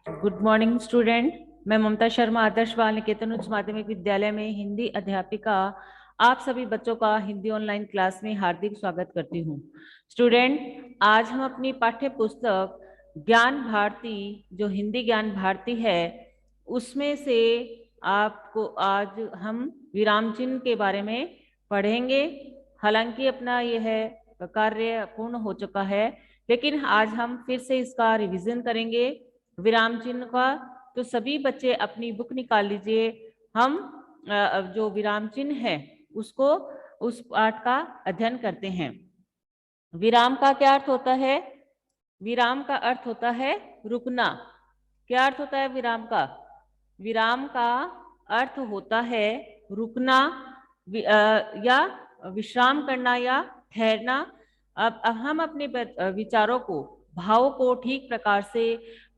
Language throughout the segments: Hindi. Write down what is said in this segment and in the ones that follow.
Good morning student. मैं ममता शर्मा आदर्श बाल निकेतन उच्च माध्यमिक विद्यालय में हिंदी अध्यापिका आप सभी बच्चों का हिंदी ऑनलाइन क्लास में हार्दिक स्वागत करती हूँ। स्टूडेंट, आज हम अपनी पाठ्य पुस्तक ज्ञान भारती, जो हिंदी ज्ञान भारती है, उसमें से आपको आज हम विराम चिन्ह के बारे में पढ़ेंगे। हालांकि अपना यह कार्य पूर्ण हो चुका है, लेकिन आज हम फिर से इसका रिवीजन करेंगे विराम चिन्ह का। तो सभी बच्चे अपनी बुक निकाल लीजिए। हम जो विराम चिन्ह है उसको, उस पाठ का अध्ययन करते हैं। विराम का क्या अर्थ होता है? विराम का अर्थ होता है रुकना। क्या अर्थ होता है विराम का? विराम का अर्थ होता है रुकना, या विश्राम करना या ठहरना। अब हम अपने विचारों को, भावों को ठीक प्रकार से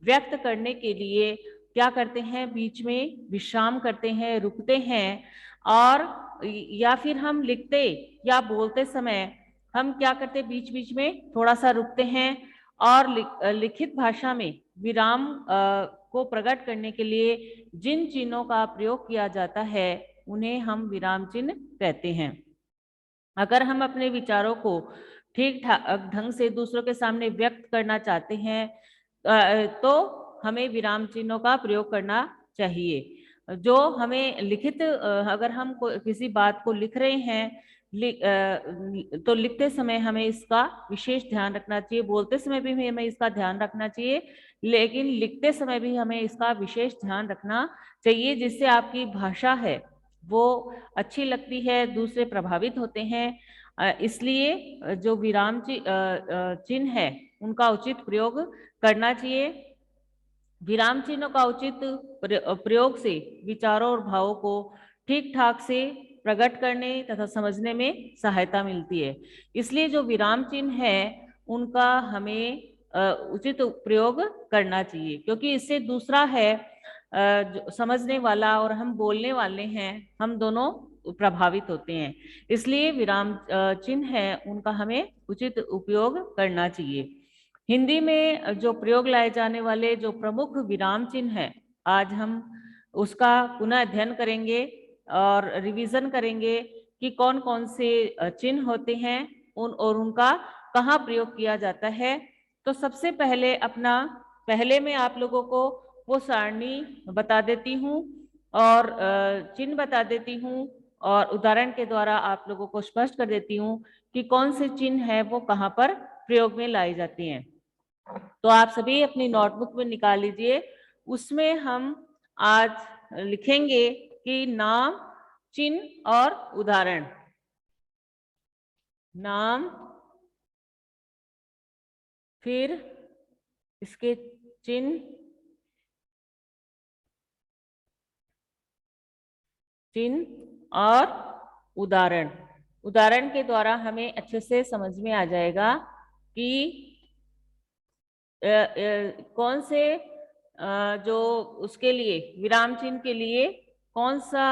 व्यक्त करने के लिए क्या करते हैं? बीच में विश्राम करते हैं, रुकते हैं। और या फिर हम लिखते या बोलते समय हम क्या करते हैं? बीच बीच में थोड़ा सा रुकते हैं। और लिखित भाषा में विराम को प्रकट करने के लिए जिन चिन्हों का प्रयोग किया जाता है उन्हें हम विराम चिन्ह कहते हैं। अगर हम अपने विचारों को ठीक ठाक ढंग से दूसरों के सामने व्यक्त करना चाहते हैं तो हमें विराम चिन्हों का प्रयोग करना चाहिए। जो हमें लिखित, अगर हम किसी बात को लिख रहे हैं तो लिखते समय हमें इसका विशेष ध्यान रखना चाहिए। बोलते समय भी हमें इसका ध्यान रखना चाहिए, लेकिन लिखते समय भी हमें इसका विशेष ध्यान रखना चाहिए, जिससे आपकी भाषा है वो अच्छी लगती है, दूसरे प्रभावित होते हैं। इसलिए जो विराम चिन्ह है उनका उचित प्रयोग करना चाहिए। विराम चिन्हों का उचित प्रयोग से विचारों और भावों को ठीक ठाक से प्रकट करने तथा समझने में सहायता मिलती है। इसलिए जो विराम चिन्ह है उनका हमें उचित प्रयोग करना चाहिए, क्योंकि इससे दूसरा है जो समझने वाला और हम बोलने वाले हैं, हम दोनों प्रभावित होते हैं। इसलिए विराम चिन्ह है उनका हमें उचित उपयोग करना चाहिए। हिंदी में जो प्रयोग लाए जाने वाले जो प्रमुख विराम चिन्ह है, आज हम उसका पुनः अध्ययन करेंगे और रिवीजन करेंगे कि कौन कौन से चिन्ह होते हैं और उनका कहाँ प्रयोग किया जाता है। तो सबसे पहले पहले मैं आप लोगों को वो सारणी बता देती हूँ और चिन्ह बता देती हूँ, और उदाहरण के द्वारा आप लोगों को स्पष्ट कर देती हूँ कि कौन से चिन्ह है वो कहाँ पर प्रयोग में लाए जाते हैं। तो आप सभी अपनी नोटबुक में निकाल लीजिए। उसमें हम आज लिखेंगे कि नाम, चिन्ह और उदाहरण। नाम, फिर इसके चिन्ह, चिन्ह और उदाहरण। उदाहरण के द्वारा हमें अच्छे से समझ में आ जाएगा कि कौन से जो उसके लिए विराम चिन्ह के लिए कौन सा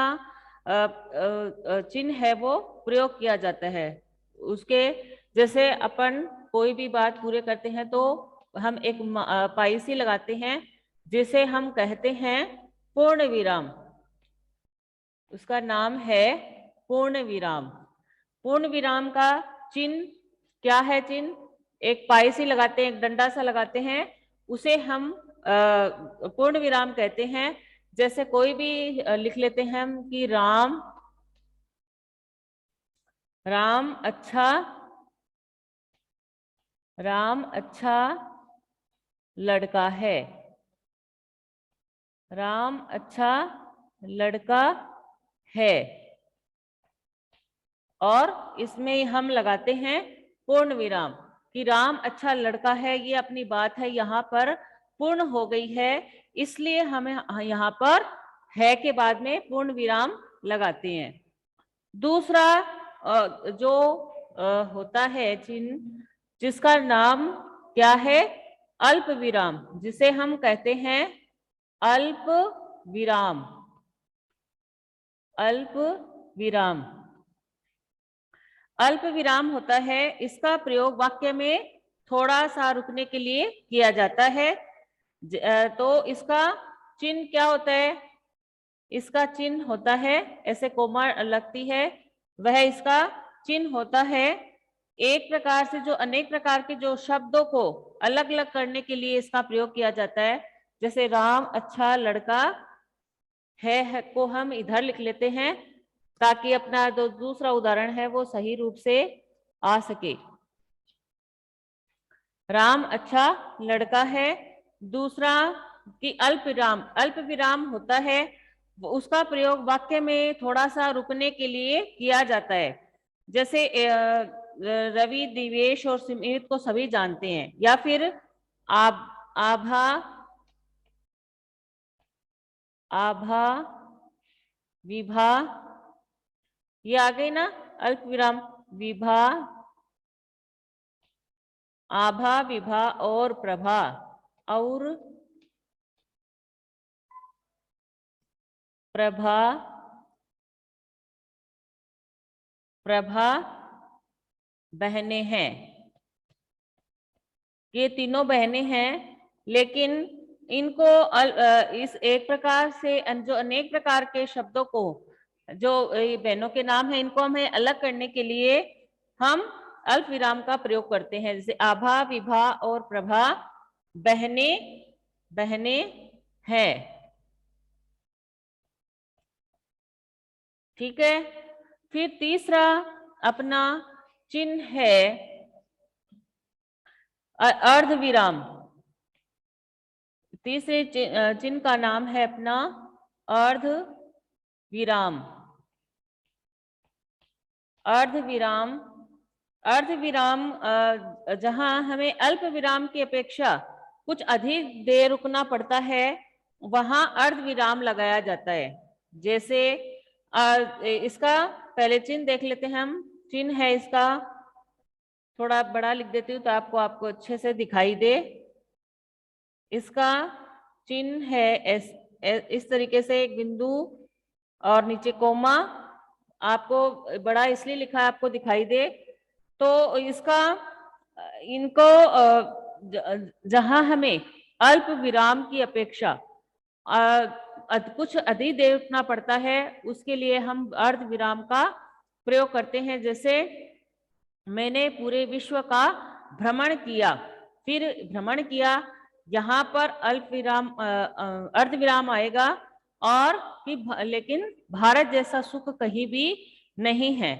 चिन्ह है वो प्रयोग किया जाता है। उसके जैसे अपन कोई भी बात पूरे करते हैं तो हम एक पाइसी लगाते हैं, जिसे हम कहते हैं पूर्ण विराम। उसका नाम है पूर्ण विराम। पूर्ण विराम का चिन्ह क्या है? चिन्ह एक पाइसी लगाते हैं, एक डंडा सा लगाते हैं, उसे हम पूर्ण विराम कहते हैं। जैसे कोई भी लिख लेते हैं हम कि राम, राम अच्छा, राम अच्छा लड़का है। राम अच्छा लड़का है। और इसमें हम लगाते हैं पूर्ण विराम कि राम अच्छा लड़का है। ये अपनी बात है यहाँ पर पूर्ण हो गई है, इसलिए हमें यहाँ पर है के बाद में पूर्ण विराम लगाते हैं। दूसरा जो होता है चिन्ह, जिसका नाम क्या है? अल्प विराम, जिसे हम कहते हैं अल्प विराम। अल्प विराम, अल्प विराम होता है, इसका प्रयोग वाक्य में थोड़ा सा रुकने के लिए किया जाता है। तो इसका चिन्ह क्या होता है? इसका चिन्ह होता है, ऐसे कोमा लगती है, वह इसका चिन्ह होता है। एक प्रकार से जो अनेक प्रकार के जो शब्दों को अलग अलग करने के लिए इसका प्रयोग किया जाता है, जैसे राम अच्छा लड़का है को हम इधर लिख लेते हैं ताकि अपना जो दूसरा उदाहरण है वो सही रूप से आ सके। राम अच्छा लड़का है। दूसरा कि अल्प विराम, अल्प विराम होता है, उसका प्रयोग वाक्य में थोड़ा सा रुकने के लिए किया जाता है। जैसे रवि, दिवेश और सुमित को सभी जानते हैं, या फिर आभा, आभा, विभा, ये आ गई ना अल्प विराम। विभा, आभा, विभा और प्रभा, और प्रभा, प्रभा बहनें हैं। ये तीनों बहनें हैं, लेकिन इनको इस एक प्रकार से जो अनेक प्रकार के शब्दों को, जो ये बहनों के नाम है, इनको हमें अलग करने के लिए हम अल्प विराम का प्रयोग करते हैं। जैसे आभा, विभा और प्रभा बहनें, बहनें हैं। ठीक है। फिर तीसरा अपना चिन्ह है अर्ध विराम। तीसरे चिन्ह का नाम है अपना अर्ध विराम। अर्ध विराम, अर्ध विराम जहां हमें अल्प विराम की अपेक्षा कुछ अधिक देर रुकना पड़ता है, वहां अर्ध विराम लगाया जाता है। जैसे इसका पहले चिन्ह देख लेते हैं हम। चिन्ह है इसका, थोड़ा बड़ा लिख देती हूँ तो आपको अच्छे से दिखाई दे। इसका चिन्ह है इस तरीके से, एक बिंदु और नीचे कोमा। आपको बड़ा इसलिए लिखा है आपको दिखाई दे। तो इसका इनको जहां हमें अल्प विराम की अपेक्षा कुछ अधिक देर रुकना पड़ता है, उसके लिए हम अर्ध विराम का प्रयोग करते हैं। जैसे मैंने पूरे विश्व का भ्रमण किया, फिर भ्रमण किया, यहाँ पर अल्प विराम अर्ध विराम आएगा, और कि लेकिन भारत जैसा सुख कहीं भी नहीं है।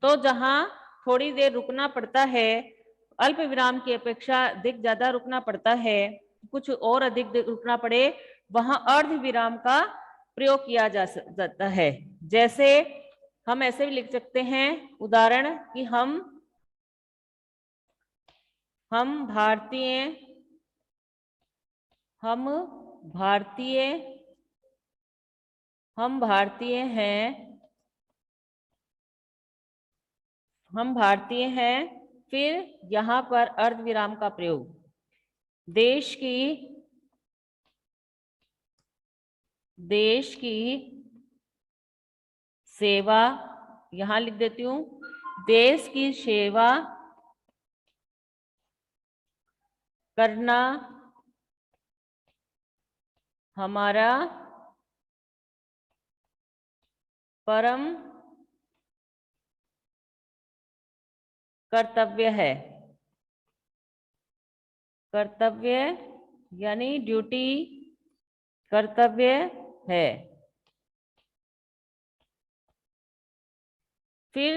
तो जहां थोड़ी देर रुकना पड़ता है, अल्प विराम की अपेक्षा अधिक ज्यादा रुकना पड़ता है, कुछ और अधिक रुकना पड़े, वहां अर्ध विराम का प्रयोग किया जाता है। जैसे हम ऐसे भी लिख सकते हैं उदाहरण कि हम भारतीय, हम भारतीय, हम भारतीय हैं, हम भारतीय हैं। फिर यहां पर अर्ध विराम का प्रयोग, देश की सेवा, यहां लिख देती हूं, देश की सेवा करना हमारा परम कर्तव्य है। कर्तव्य यानी ड्यूटी, कर्तव्य है। फिर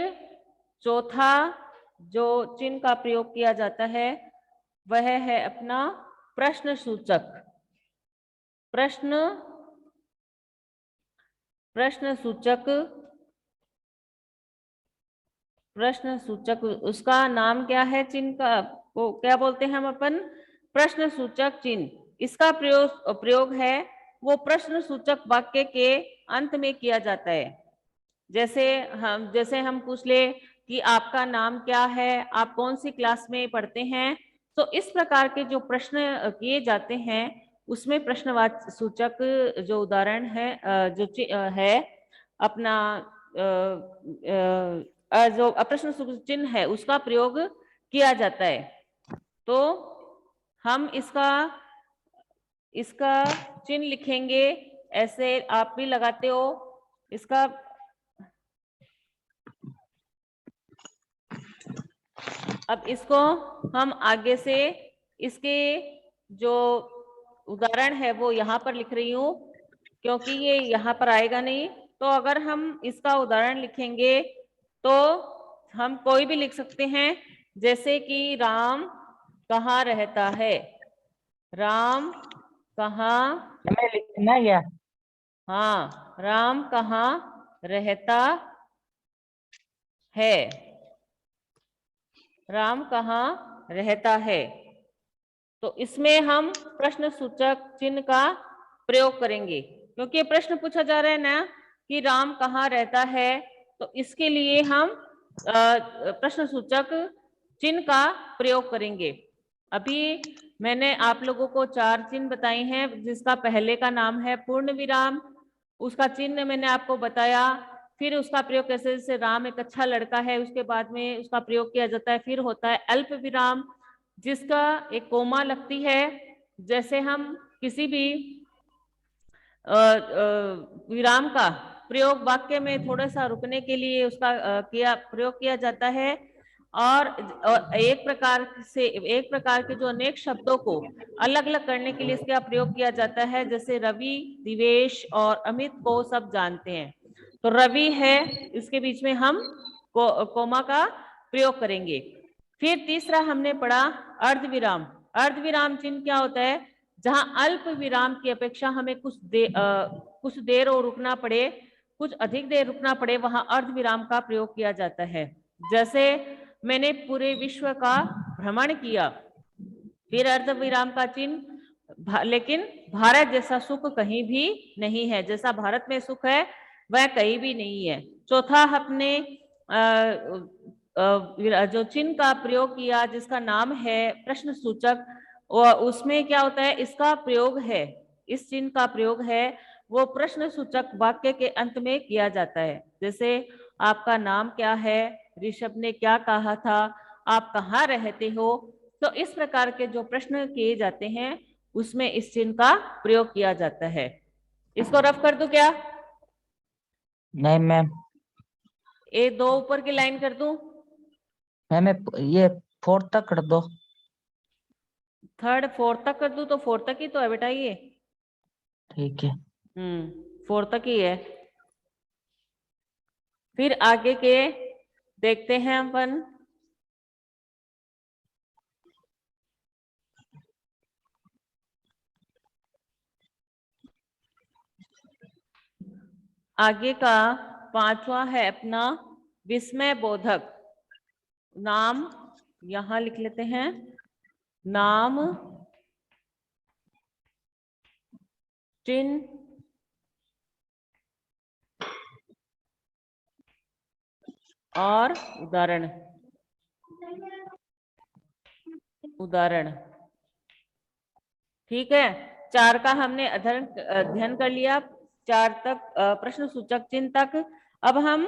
चौथा जो चिन्ह का प्रयोग किया जाता है वह है अपना प्रश्न सूचक। प्रश्न सूचक, प्रश्न सूचक, उसका नाम क्या है? चिन्ह का वो क्या बोलते हैं हम अपन? प्रश्न सूचक चिन्ह। इसका प्रयोग है वो प्रश्न सूचक वाक्य के अंत में किया जाता है। जैसे हम पूछ ले कि आपका नाम क्या है, आप कौन सी क्लास में पढ़ते हैं, तो इस प्रकार के जो प्रश्न किए जाते हैं उसमें प्रश्नवाचक सूचक जो उदाहरण है है अपना जो प्रश्न सूचक चिन्ह है उसका प्रयोग किया जाता है। तो हम इसका इसका चिन्ह लिखेंगे, ऐसे आप भी लगाते हो इसका। अब इसको हम आगे से इसके जो उदाहरण है वो यहाँ पर लिख रही हूँ, क्योंकि ये यहाँ पर आएगा नहीं। तो अगर हम इसका उदाहरण लिखेंगे तो हम कोई भी लिख सकते हैं, जैसे कि राम कहाँ रहता है। राम कहाँ, हमें लिखना है क्या? हाँ, राम कहाँ रहता है। राम कहाँ रहता है। तो इसमें हम प्रश्न सूचक चिन्ह का प्रयोग करेंगे, क्योंकि प्रश्न पूछा जा रहा है ना कि राम कहाँ रहता है, तो इसके लिए हम प्रश्न सूचक चिन्ह का प्रयोग करेंगे। अभी मैंने आप लोगों को 4 चिन्ह बताए हैं, जिसका पहले का नाम है पूर्ण विराम, उसका चिन्ह मैंने आपको बताया। फिर उसका प्रयोग कैसे, जैसे राम एक अच्छा लड़का है, उसके बाद में उसका प्रयोग किया जाता है। फिर होता है अल्प विराम, जिसका एक कोमा लगती है। जैसे हम किसी भी विराम का प्रयोग वाक्य में थोड़ा सा रुकने के लिए उसका प्रयोग किया जाता है। और एक प्रकार के जो अनेक शब्दों को अलग अलग करने के लिए इसका प्रयोग किया जाता है। जैसे रवि, दिवेश और अमित को सब जानते हैं, तो रवि है, इसके बीच में हम कोमा का प्रयोग करेंगे। फिर तीसरा हमने पढ़ा अर्धविराम। अर्धविराम चिन्ह क्या होता है, जहां अल्प विराम की अपेक्षा हमें कुछ देर और रुकना पड़े, कुछ अधिक देर रुकना पड़े, वहां अर्धविराम का प्रयोग किया जाता है। जैसे मैंने पूरे विश्व का भ्रमण किया, फिर अर्धविराम का चिन्ह, लेकिन भारत जैसा सुख कहीं भी नहीं है, जैसा भारत में सुख है वह कहीं भी नहीं है। चौथा हमने जो चिन्ह का प्रयोग किया, जिसका नाम है प्रश्न सूचक, और उसमें क्या होता है, इसका प्रयोग है, इस चिन्ह का प्रयोग है वो प्रश्न सूचक वाक्य के अंत में किया जाता है। जैसे आपका नाम क्या है, ऋषभ ने क्या कहा था, आप कहाँ रहते हो, तो इस प्रकार के जो प्रश्न किए जाते हैं उसमें इस चिन्ह का प्रयोग किया जाता है। इसको रफ कर दूं क्या? नहीं मैम। ये 2 ऊपर की लाइन कर दूं? मैम ये 4 तक कर दो। 3rd 4th तक कर दूं? तो 4th तक ही तो है बेटा ये। ठीक है। 4th तक ही है। फिर आगे के देखते हैं अपन। आगे का 5वां है अपना विस्मय बोधक। नाम यहां लिख लेते हैं, नाम, चिन्ह और उदाहरण। उदाहरण, ठीक है। 4 का हमने अध्ययन कर लिया, 4 तक प्रश्न सूचक चिन्ह तक। अब हम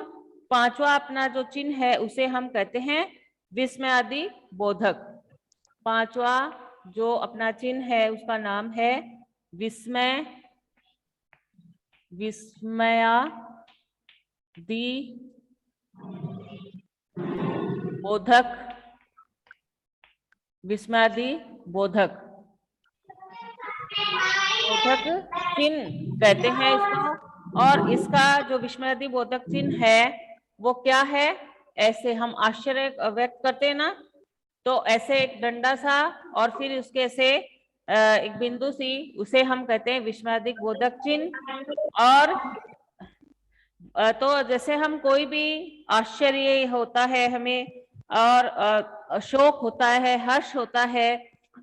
5वां अपना जो चिन्ह है उसे हम कहते हैं विस्मयादि बोधक। 5वां जो अपना चिन्ह है उसका नाम है विस्मयादि बोधक। विस्मयादि बोधक, बोधक चिन्ह कहते हैं इसको। और इसका जो विस्मयादि बोधक चिन्ह है वो क्या है, ऐसे हम आश्चर्य व्यक्त करते हैं ना, तो ऐसे एक डंडा सा और फिर उसके से एक बिंदु सी, उसे हम कहते हैं विस्मयादि बोधक चिन्ह। और तो जैसे हम कोई भी आश्चर्य होता है हमें, और शोक होता है, हर्ष होता है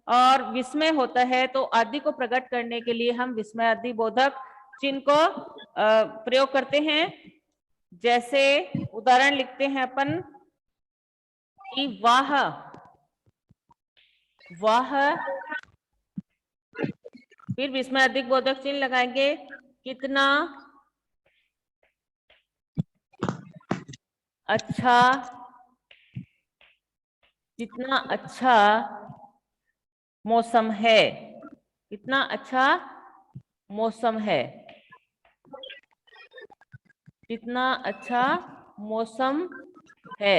और विस्मय होता है, तो आदि को प्रकट करने के लिए हम विस्मयादि बोधक चिन्ह को प्रयोग करते हैं। जैसे उदाहरण लिखते हैं अपन कि वाह, वाह, फिर विस्मयादि बोधक चिन्ह लगाएंगे, कितना अच्छा, कितना अच्छा मौसम है। कितना अच्छा मौसम है, कितना अच्छा मौसम है।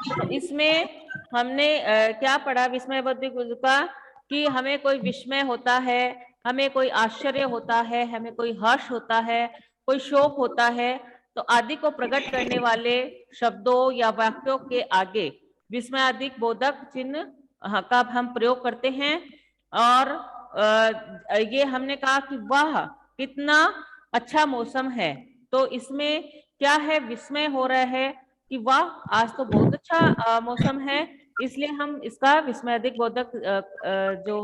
तो इसमें हमने क्या पढ़ा विस्मय बुद्धि का, कि हमें कोई विस्मय होता है, हमें कोई आश्चर्य होता है, हमें कोई हर्ष होता है, कोई शोक होता है, तो आदि को प्रकट करने वाले शब्दों या वाक्यों के आगे विस्मयादिक बोधक चिन्ह का हम प्रयोग करते हैं। और ये हमने कहा कि वाह कितना अच्छा मौसम है, तो इसमें क्या है, विस्मय हो रहा है कि वाह आज तो बहुत अच्छा मौसम है, इसलिए हम इसका विस्मयादिक बोधक जो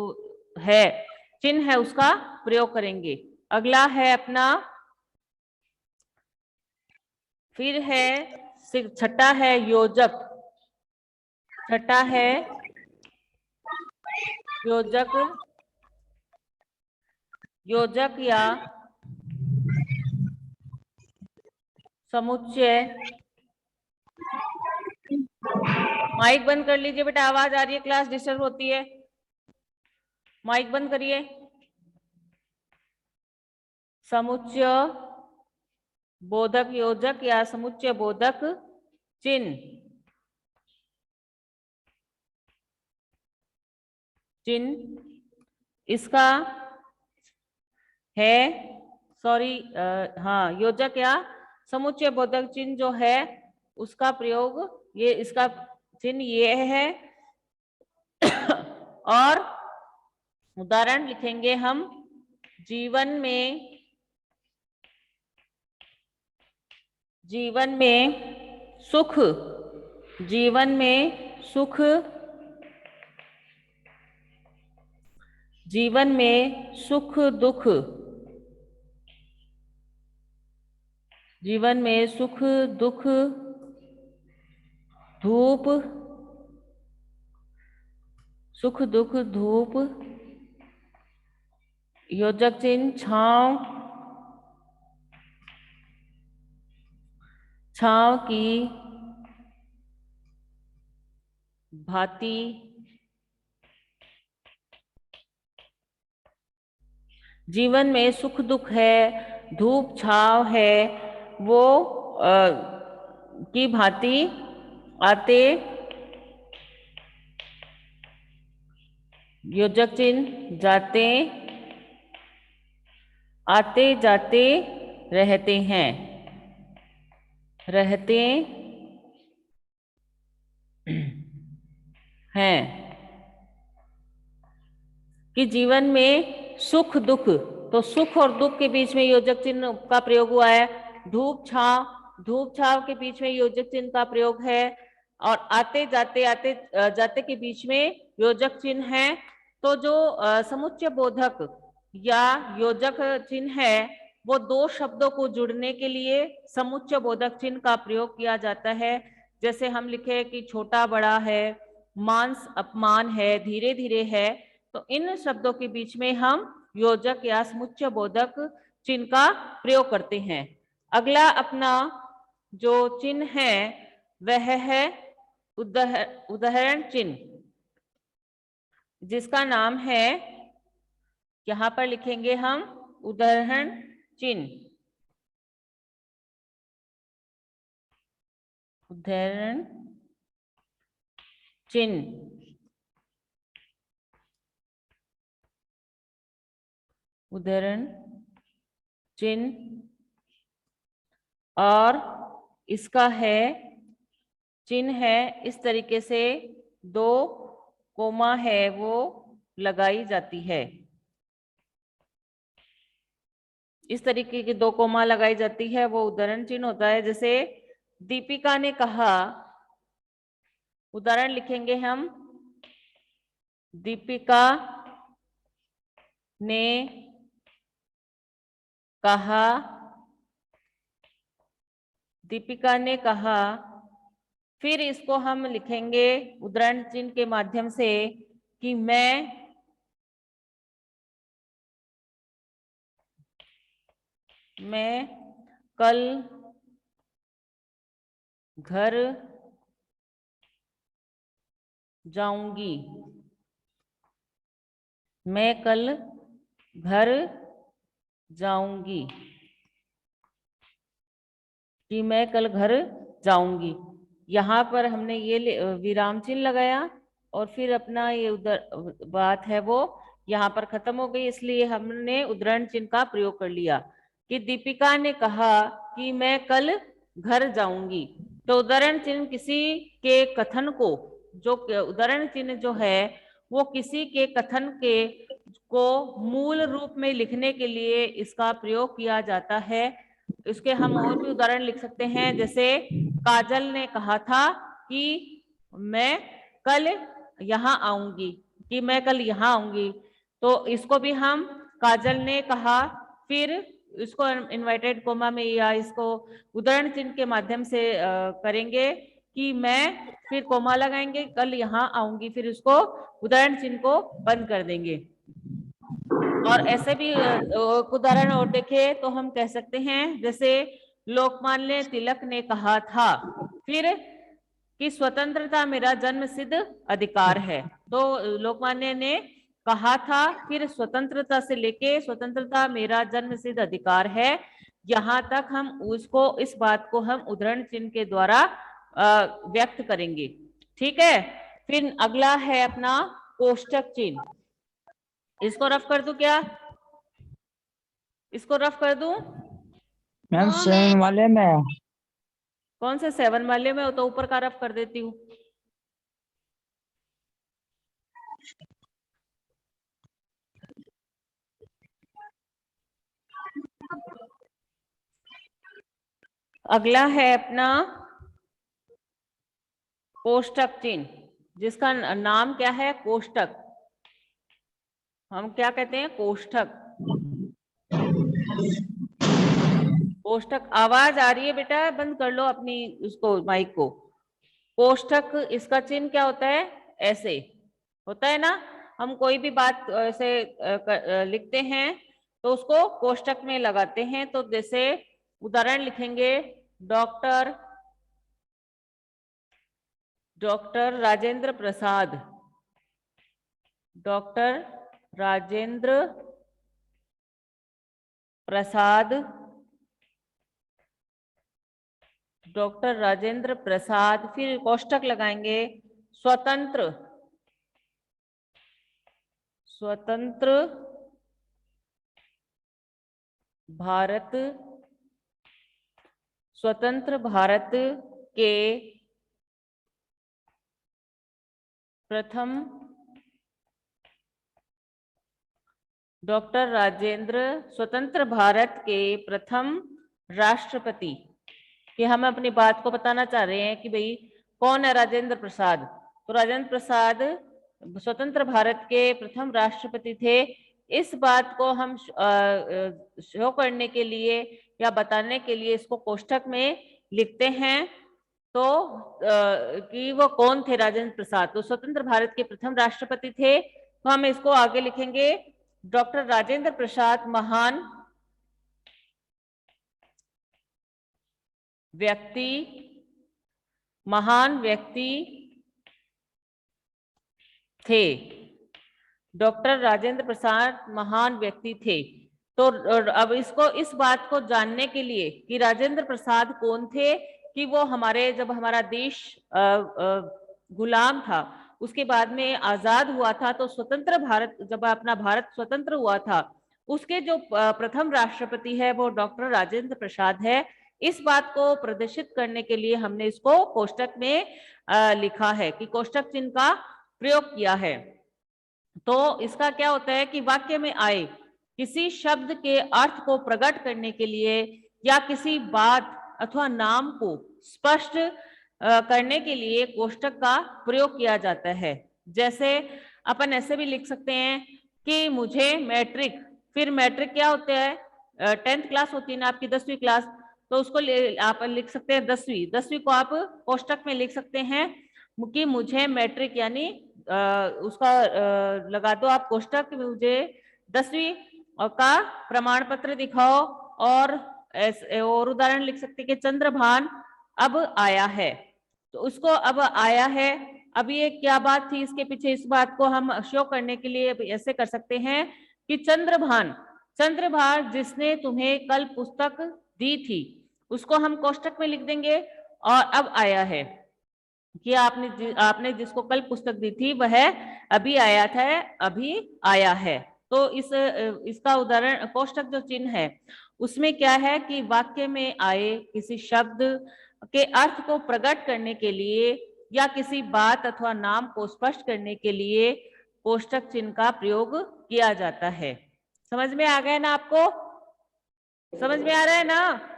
है चिन्ह है उसका प्रयोग करेंगे। अगला है अपना, फिर है छठा है योजक। छठा है योजक, योजक या समुच्चय। माइक बंद कर लीजिए बेटा, आवाज आ रही है, क्लास डिस्टर्ब होती है, माइक बंद करिए। समुच्चय बोधक योजक या समुच्चय बोधक चिन्ह। चिन्ह इसका है, सॉरी, हाँ, योजक या समुच्चय बोधक चिन्ह जो है उसका प्रयोग, ये इसका चिन्ह ये है। और उदाहरण लिखेंगे हम, जीवन में, जीवन में सुख, जीवन में सुख, जीवन में सुख दुख, जीवन में सुख दुख, धूप, सुख दुख धूप, योजक चिन्ह छांव, छांव की भांति, जीवन में सुख दुख है, धूप छांव है, वो की भांति आते, योजक चिन्ह जाते, आते जाते रहते हैं, रहते हैं। कि जीवन में सुख दुख, तो सुख और दुख के बीच में योजक चिन्ह का प्रयोग हुआ है। धूप छांव, धूप छांव के बीच में योजक चिन्ह का प्रयोग है। और आते जाते, आते जाते के बीच में योजक चिन्ह है। तो जो समुच्चय बोधक या योजक चिन्ह है वो दो शब्दों को जुड़ने के लिए समुच्चय बोधक चिन्ह का प्रयोग किया जाता है। जैसे हम लिखे कि छोटा बड़ा है, मांस अपमान है, धीरे धीरे है, तो इन शब्दों के बीच में हम योजक या समुच्चय बोधक चिन्ह का प्रयोग करते हैं। अगला अपना जो चिन्ह है वह है उदाहरण चिन्ह, जिसका नाम है, यहां पर लिखेंगे हम उदाहरण चिन्ह। उदाहरण चिन्ह, उदाहरण चिन्ह, और इसका है चिन्ह है इस तरीके से, दो कोमा है वो लगाई जाती है, इस तरीके की दो कोमा लगाई जाती है, वो उदाहरण चिन्ह होता है। जैसे दीपिका ने कहा, उदाहरण लिखेंगे हम, दीपिका ने कहा, दीपिका ने कहा। फिर इसको हम लिखेंगे उदाहरण चिन्ह के माध्यम से कि मैं कल घर जाऊंगी, मैं कल घर जाऊंगी, कि मैं कल घर जाऊंगी। यहाँ पर हमने ये विराम चिन्ह लगाया और फिर अपना ये उधर बात है वो यहाँ पर खत्म हो गई, इसलिए हमने उद्धरण चिन्ह का प्रयोग कर लिया कि दीपिका ने कहा कि मैं कल घर जाऊंगी। तो उद्धरण चिन्ह किसी के कथन को, जो उद्धरण चिन्ह जो है वो किसी के कथन के को मूल रूप में लिखने के लिए इसका प्रयोग किया जाता है। इसके हम और भी उदाहरण लिख सकते हैं, जैसे काजल ने कहा था कि मैं कल यहाँ आऊंगी, कि मैं कल यहाँ आऊंगी। तो इसको भी हम काजल ने कहा, फिर इसको इनवर्टेड कोमा में या इसको उदाहरण चिन्ह के माध्यम से करेंगे कि मैं, फिर कोमा लगाएंगे, कल यहाँ आऊंगी, फिर इसको उदाहरण चिन्ह को बंद कर देंगे। और ऐसे भी उदाहरण और देखे तो हम कह सकते हैं, जैसे लोकमान्य तिलक ने कहा था फिर कि स्वतंत्रता मेरा जन्मसिद्ध अधिकार है। तो लोकमान्य ने कहा था, फिर स्वतंत्रता से लेके स्वतंत्रता मेरा जन्मसिद्ध अधिकार है, यहाँ तक हम उसको, इस बात को हम उद्धरण चिन्ह के द्वारा व्यक्त करेंगे। ठीक है, फिर अगला है अपना कोष्टक चिन्ह। इसको रफ कर दूं क्या? इसको रफ कर दूं? मैम 7 वाले में। कौन से 7 वाले में? तो ऊपर का रफ कर देती हूँ। अगला है अपना कोष्टक चिन्ह, जिसका नाम क्या है? कोष्टक। हम क्या कहते हैं? कोष्टक। कोष्टक। आवाज आ रही है बेटा? बंद कर लो अपनी उसको, माइक को। कोष्टक, इसका चिन्ह क्या होता है? ऐसे होता है ना, हम कोई भी बात ऐसे लिखते हैं तो उसको कोष्टक में लगाते हैं। तो जैसे उदाहरण लिखेंगे, doctor Rajendra Prasad, doctor Rajendra Prasad, doctor Rajendra Prasad, फिर कोष्टक लगाएंगे, स्वतंत्र भारत, स्वतंत्र भारत के प्रथम, डॉक्टर राजेंद्र स्वतंत्र भारत के प्रथम राष्ट्रपति। कि हम अपनी बात को बताना चाह रहे हैं कि भाई कौन है राजेंद्र प्रसाद। तो राजेंद्र प्रसाद स्वतंत्र भारत के प्रथम राष्ट्रपति थे। इस बात को हम शो करने के लिए या बताने के लिए इसको कोष्टक में लिखते हैं। तो कि वो कौन थे राजेंद्र प्रसाद? तो स्वतंत्र भारत के प्रथम राष्ट्रपति थे। तो हम इसको आगे लिखेंगे, डॉक्टर राजेंद्र प्रसाद महान व्यक्ति थे। डॉक्टर राजेंद्र प्रसाद महान व्यक्ति थे। तो अब इसको, इस बात को जानने के लिए कि राजेंद्र प्रसाद कौन थे, कि वो हमारे, जब हमारा देश गुलाम था, उसके बाद में आजाद हुआ था, तो स्वतंत्र भारत, जब अपना भारत स्वतंत्र हुआ था, उसके जो प्रथम राष्ट्रपति है वो डॉक्टर राजेंद्र प्रसाद है। इस बात को प्रदर्शित करने के लिए हमने इसको कोष्टक में लिखा है, कि कोष्टक चिन्ह का प्रयोग किया है। तो इसका क्या होता है कि वाक्य में आए किसी शब्द के अर्थ को प्रकट करने के लिए या किसी बात अथवा नाम को स्पष्ट करने के लिए कोष्टक का प्रयोग किया जाता है। जैसे अपन ऐसे भी लिख सकते हैं कि मुझे मैट्रिक, फिर मैट्रिक क्या होता है? 10th क्लास होती है ना आपकी, 10वीं क्लास। तो उसको आप लिख सकते हैं 10वीं को आप कोष्टक में लिख सकते हैं कि मुझे मैट्रिक, यानी उसका लगा दो आप कोष्टक, मुझे 10वीं का प्रमाण पत्र दिखाओ। और उदाहरण लिख सकते हैं कि चंद्रभान अब आया है। तो उसको अब आया है, अब ये क्या बात थी इसके पीछे, इस बात को हम शो करने के लिए ऐसे कर सकते हैं कि चंद्रभान जिसने तुम्हें कल पुस्तक दी थी, उसको हम कोष्टक में लिख देंगे। और अब आया है कि आपने जिसको कल पुस्तक दी थी वह अभी आया था, अभी आया है। तो इसका उदाहरण कोष्टक जो चिन्ह है उसमें क्या है कि वाक्य में आए किसी शब्द के अर्थ को प्रकट करने के लिए या किसी बात अथवा नाम को स्पष्ट करने के लिए कोष्टक चिन्ह का प्रयोग किया जाता है। समझ में आ गया ना आपको? समझ में आ रहा है ना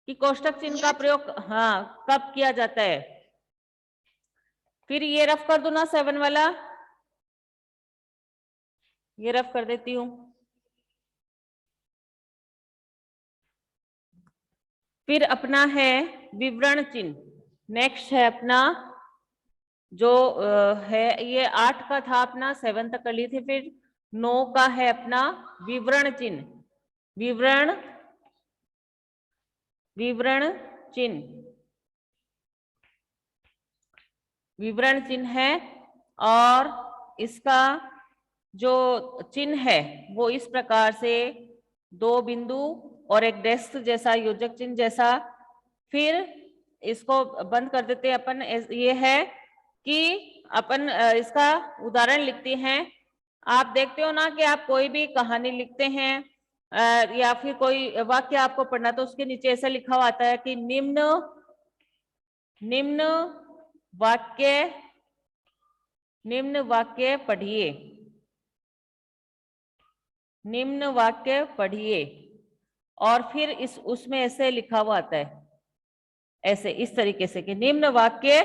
कि कोष्टक चिन्ह का प्रयोग हाँ कब किया जाता है? फिर ये रफ कर दो ना 7 वाला, ये रफ कर देती हूं। फिर अपना है विवरण चिन्ह। नेक्स्ट है अपना जो है ये 8 का था अपना, 7 तक कर लिए थे। फिर 9 का है अपना विवरण चिन्ह। विवरण चिन्ह विवरण चिन्ह है, और इसका जो चिन्ह है वो इस प्रकार से 2 बिंदु और एक डेस्क जैसा योजक चिन्ह जैसा। फिर इसको बंद कर देते हैं अपन। ये है कि अपन इसका उदाहरण लिखते हैं। आप देखते हो ना कि आप कोई भी कहानी लिखते हैं या फिर कोई वाक्य आपको पढ़ना, तो उसके नीचे ऐसा लिखा हुआ आता है कि निम्न वाक्य पढ़िए, निम्न वाक्य पढ़िए। और फिर उसमें ऐसे लिखा हुआ आता है, ऐसे इस तरीके से कि निम्न वाक्य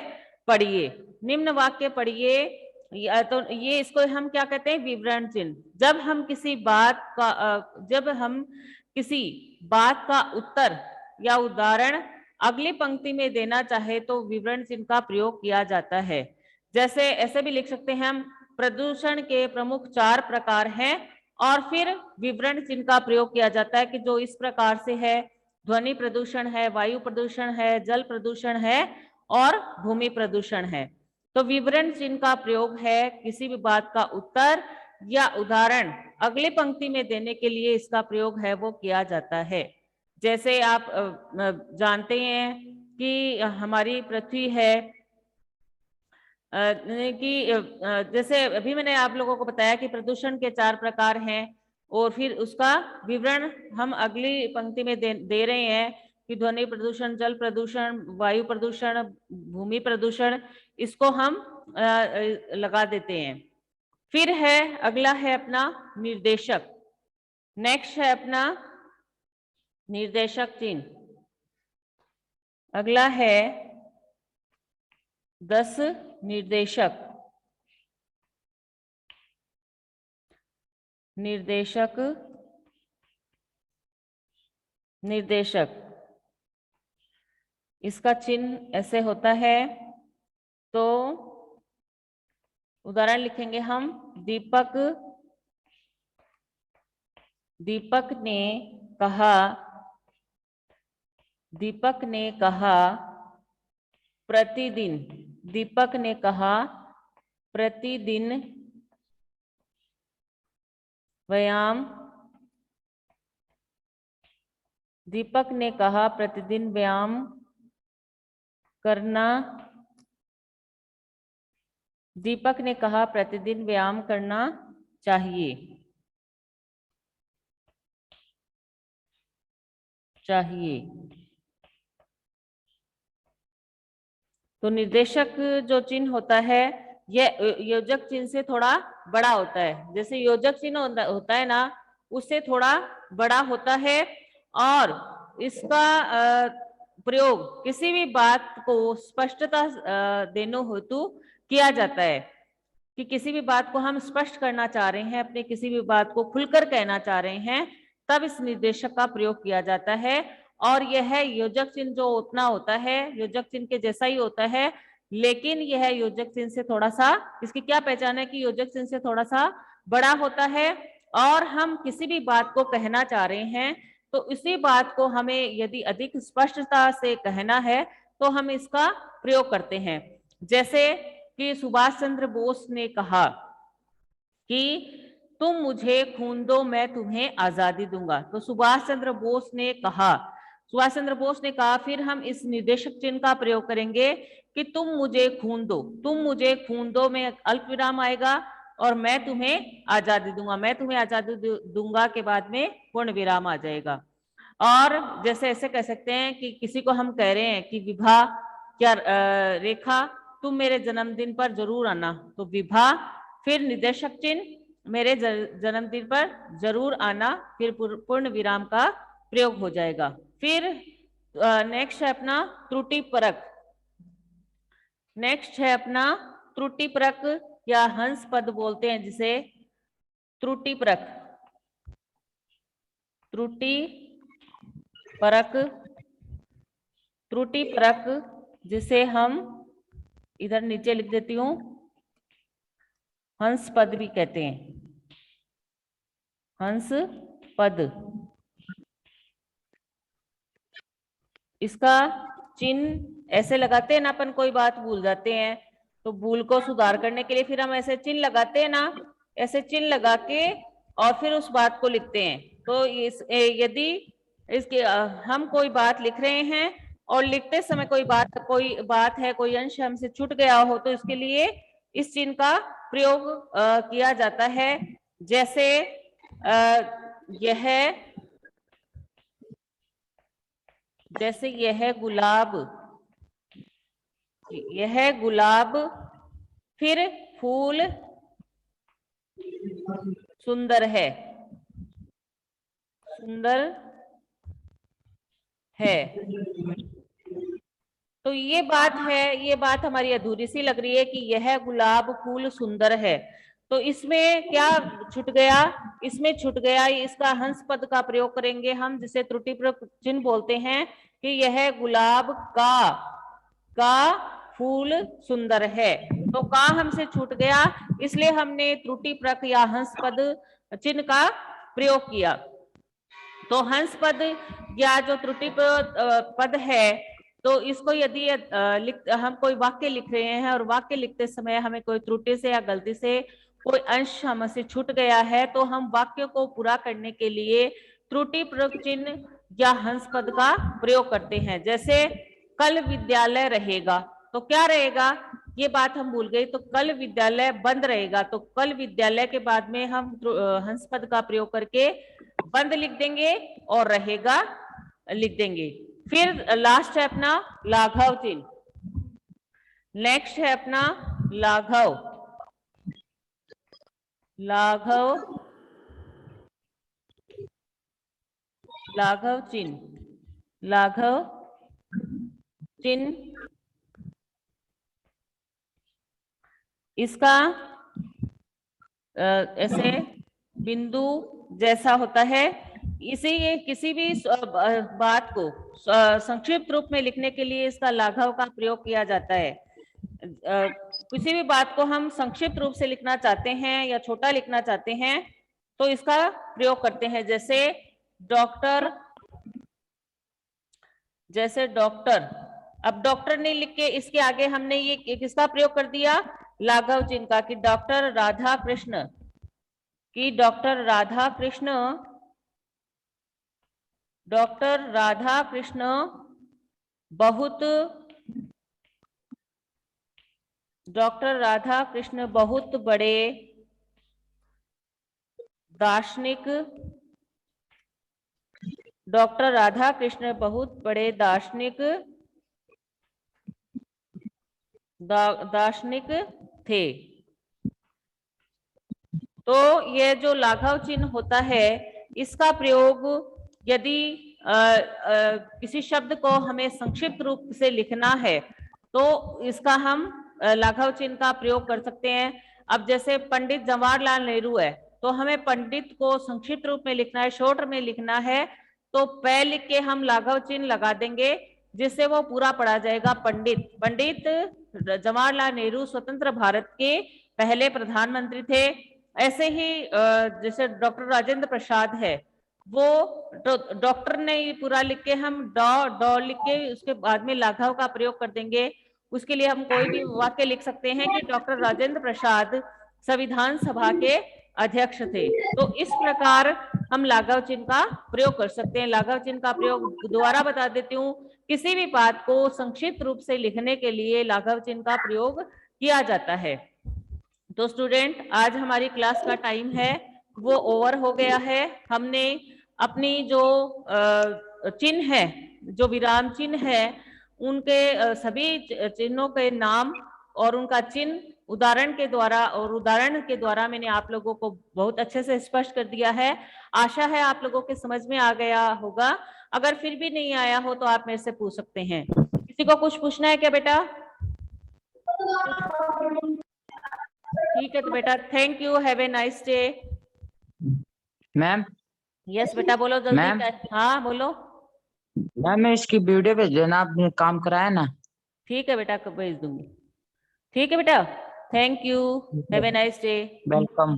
पढ़िए, निम्न वाक्य पढ़िए। या तो ये इसको हम क्या कहते हैं? विवरण चिन्ह। जब हम किसी बात का उत्तर या उदाहरण अगली पंक्ति में देना चाहे तो विवरण चिन्ह का प्रयोग किया जाता है। जैसे ऐसे भी लिख सकते हैं हम, प्रदूषण के प्रमुख 4 प्रकार हैं, और फिर विवरण चिन्ह का प्रयोग किया जाता है कि जो इस प्रकार से है, ध्वनि प्रदूषण है, वायु प्रदूषण है, जल प्रदूषण है और भूमि प्रदूषण है। तो विवरण चिन्ह का प्रयोग है किसी भी बात का उत्तर या उदाहरण अगली पंक्ति में देने के लिए इसका प्रयोग है वो किया जाता है। जैसे आप जानते हैं कि हमारी पृथ्वी है कि जैसे अभी मैंने आप लोगों को बताया कि प्रदूषण के 4 प्रकार हैं, और फिर उसका विवरण हम अगली पंक्ति में दे रहे हैं कि ध्वनि प्रदूषण, जल प्रदूषण, वायु प्रदूषण, भूमि प्रदूषण, इसको हम लगा देते हैं। फिर है अगला है अपना निर्देशक। नेक्स्ट है अपना निर्देशक चिन्ह। अगला है 10 निर्देशक। इसका चिन्ह ऐसे होता है। तो उदाहरण लिखेंगे हम, दीपक ने कहा प्रतिदिन, दीपक ने कहा प्रतिदिन व्यायाम, दीपक ने कहा प्रतिदिन व्यायाम करना, दीपक ने कहा प्रतिदिन व्यायाम करना चाहिए। तो निर्देशक जो चिन्ह होता है यह योजक चिन्ह से थोड़ा बड़ा होता है। जैसे योजक चिन्ह होता है ना, उससे थोड़ा बड़ा होता है, और इसका प्रयोग किसी भी बात को स्पष्टता देने हेतु किया जाता है कि किसी भी बात को हम स्पष्ट करना चाह रहे हैं, अपने किसी भी बात को खुलकर कहना चाह रहे हैं, तब इस निर्देशक का प्रयोग किया जाता है। और यह योजक चिन्ह जो उतना होता है, योजक चिन्ह के जैसा ही होता है, लेकिन यह योजक चिन्ह से थोड़ा सा, इसकी क्या पहचान है कि योजक चिन्ह से थोड़ा सा बड़ा होता है, और हम किसी भी बात को कहना चाह रहे हैं तो इसी बात को हमें यदि अधिक स्पष्टता से कहना है तो हम इसका प्रयोग करते हैं। जैसे कि सुभाष चंद्र बोस ने कहा कि तुम मुझे खून दो, मैं तुम्हें आजादी दूंगा। तो सुभाष चंद्र बोस ने कहा, सुभाष चंद्र बोस ने कहा, फिर हम इस निर्देशक चिन्ह का प्रयोग करेंगे कि तुम मुझे खून दो, तुम मुझे खून दो में अल्प विराम आएगा और मैं तुम्हें आजादी दूंगा, मैं तुम्हें आजादी दूंगा के बाद में पूर्ण विराम आ जाएगा। और जैसे ऐसे कह सकते हैं कि किसी को हम कह रहे हैं कि विभा क्या रेखा तुम मेरे जन्मदिन पर जरूर आना, तो विभा फिर निर्देशक चिन्ह मेरे जन्मदिन पर जरूर आना, फिर पूर्ण विराम का प्रयोग हो जाएगा। फिर नेक्स्ट है अपना त्रुटि परक। नेक्स्ट है अपना त्रुटि परक या हंस पद बोलते हैं जिसे, त्रुटि परक, त्रुटि परक, त्रुटि परक जिसे हम इधर नीचे लिख देती हूं, हंस पद भी कहते हैं, हंस पद। इसका चिन्ह ऐसे लगाते हैं ना, अपन कोई बात भूल जाते हैं तो भूल को सुधार करने के लिए फिर हम ऐसे चिन्ह लगाते हैं ना, ऐसे चिन्ह लगा के और फिर उस बात को लिखते हैं। तो यदि इसके हम कोई बात लिख रहे हैं और लिखते समय कोई बात है, कोई अंश हमसे छूट गया हो, तो इसके लिए इस चिन्ह का प्रयोग किया जाता है। जैसे यह गुलाब, यह गुलाब फिर फूल सुंदर है, सुंदर है। तो ये बात है, ये बात हमारी अधूरी सी लग रही है कि यह गुलाब फूल सुंदर है। तो इसमें क्या छूट गया, इसमें छूट गया, इसका हंस पद का प्रयोग करेंगे हम, जिसे त्रुटि चिन्ह बोलते हैं कि यह गुलाब का फूल सुंदर है। तो का हमसे छूट गया, इसलिए हमने त्रुटि परक या हंस पद चिन्ह का प्रयोग किया। तो हंस पद या जो त्रुटि पद है, तो इसको यदि हम कोई वाक्य लिख रहे हैं और वाक्य लिखते समय हमें कोई त्रुटि से या गलती से कोई अंश हमसे छूट गया है, तो हम वाक्य को पूरा करने के लिए त्रुटि परक चिन्ह या हंस पद का प्रयोग करते हैं। जैसे कल विद्यालय रहेगा, तो क्या रहेगा, ये बात हम भूल गए, तो कल विद्यालय बंद रहेगा, तो कल विद्यालय के बाद में हम हंस पद का प्रयोग करके बंद लिख देंगे और रहेगा लिख देंगे। फिर लास्ट है अपना लाघव चिन्ह। नेक्स्ट है अपना लाघव, लाघव, लाघव चिन्ह, लाघव चिन्ह इसका ऐसे बिंदु जैसा होता है। इसे ये किसी भी बात को संक्षिप्त रूप में लिखने के लिए इसका लाघव का प्रयोग किया जाता है। किसी भी बात को हम संक्षिप्त रूप से लिखना चाहते हैं या छोटा लिखना चाहते हैं तो इसका प्रयोग करते हैं। जैसे डॉक्टर, जैसे डॉक्टर, अब डॉक्टर ने लिख के इसके आगे हमने ये किसका प्रयोग कर दिया, लाघव चिन्ह का, कि डॉक्टर राधा कृष्ण, कि डॉक्टर राधा कृष्ण, डॉक्टर राधा कृष्ण बहुत, डॉक्टर राधा कृष्ण बहुत बड़े दार्शनिक, डॉक्टर राधा कृष्ण बहुत बड़े दार्शनिक थे। तो ये जो लाघव चिन्ह होता है, इसका प्रयोग यदि किसी शब्द को हमें संक्षिप्त रूप से लिखना है तो इसका हम लाघव चिन्ह का प्रयोग कर सकते हैं। अब जैसे पंडित जवाहरलाल नेहरू है, तो हमें पंडित को संक्षिप्त रूप में लिखना है, शॉर्ट में लिखना है, तो पै लिख के हम लाघव चिन्ह लगा देंगे जिससे वो पूरा पढ़ा जाएगा पंडित। पंडित जवाहरलाल नेहरू स्वतंत्र भारत के पहले प्रधानमंत्री थे। ऐसे ही जैसे डॉक्टर राजेंद्र प्रसाद है, वो डॉक्टर ने पूरा लिख के हम डॉ लिख के उसके बाद में लाघव का प्रयोग कर देंगे। उसके लिए हम कोई भी वाक्य लिख सकते हैं कि डॉक्टर राजेंद्र प्रसाद संविधान सभा के अध्यक्ष थे। तो इस प्रकार हम लाघव चिन्ह का प्रयोग कर सकते हैं। लाघव चिन्ह का प्रयोग दोबारा बता देती हूँ, किसी भी बात को संक्षिप्त रूप से लिखने के लिए लाघव चिन्ह का प्रयोग किया जाता है। तो स्टूडेंट, आज हमारी क्लास का टाइम है वो ओवर हो गया है। हमने अपनी जो चिन्ह है, जो विराम चिन्ह है, उनके सभी चिन्हों के नाम और उनका चिन्ह उदाहरण के द्वारा मैंने आप लोगों को बहुत अच्छे से स्पष्ट कर दिया है। आशा है आप लोगों के समझ में आ गया होगा। अगर फिर भी नहीं आया हो तो आप मेरे से पूछ सकते हैं। किसी को कुछ पूछना है क्या बेटा? ठीक है तो बेटा, thank you, have a nice day. Ma'am. Yes बेटा, बोलो जल्दी। मैम। हाँ बोलो। मैम इसकी वीडियो पे जो ना आपने काम कराया ना। ठीक है बेटा, भेज दूंगी। ठीक है बेटा, thank you, have a nice day. Welcome.